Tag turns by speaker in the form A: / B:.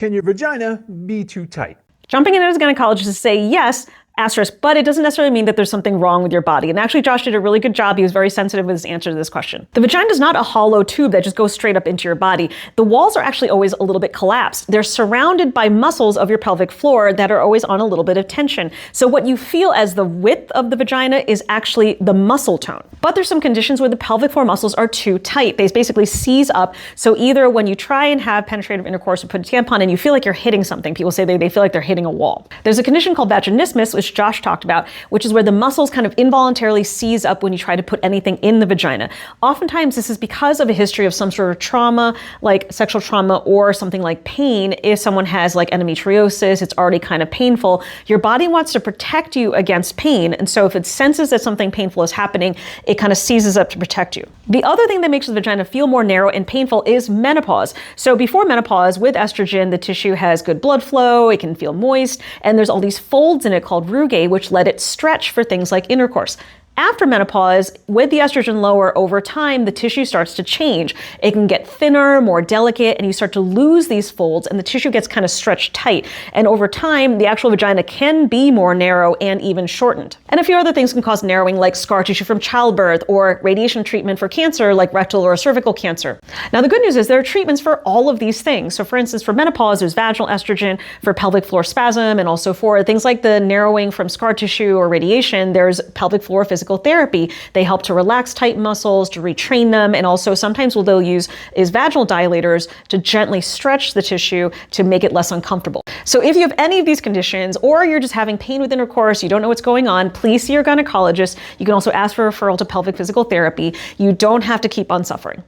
A: Can your vagina be too tight?
B: Jumping in as a gynecologist to say yes, asterisk, but it doesn't necessarily mean that there's something wrong with your body. And actually, Josh did a really good job. He was very sensitive with his answer to this question. The vagina is not a hollow tube that just goes straight up into your body. The walls are actually always a little bit collapsed. They're surrounded by muscles of your pelvic floor that are always on a little bit of tension. So what you feel as the width of the vagina is actually the muscle tone. But there's some conditions where the pelvic floor muscles are too tight. They basically seize up. So either when you try and have penetrative intercourse or put a tampon and you feel like you're hitting something, people say they feel like they're hitting a wall. There's a condition called vaginismus, which Josh talked about, which is where the muscles kind of involuntarily seize up when you try to put anything in the vagina. Oftentimes this is because of a history of some sort of trauma, like sexual trauma or something like pain. If someone has like endometriosis, it's already kind of painful. Your body wants to protect you against pain. And so if it senses that something painful is happening, it kind of seizes up to protect you. The other thing that makes the vagina feel more narrow and painful is menopause. So before menopause, with estrogen, the tissue has good blood flow, it can feel moist, and there's all these folds in it called rugae, which let it stretch for things like intercourse. After menopause, with the estrogen lower over time, the tissue starts to change. It can get thinner, more delicate, and you start to lose these folds and the tissue gets kind of stretched tight. And over time, the actual vagina can be more narrow and even shortened. And a few other things can cause narrowing, like scar tissue from childbirth or radiation treatment for cancer like rectal or cervical cancer. Now, the good news is there are treatments for all of these things. So for instance, for menopause, there's vaginal estrogen, for pelvic floor spasm, and also for things like the narrowing from scar tissue or radiation, there's pelvic floor physical therapy. They help to relax tight muscles, to retrain them, and also sometimes what they'll use is vaginal dilators to gently stretch the tissue to make it less uncomfortable. So if you have any of these conditions, or you're just having pain with intercourse, you don't know what's going on, please see your gynecologist. You can also ask for a referral to pelvic physical therapy. You don't have to keep on suffering.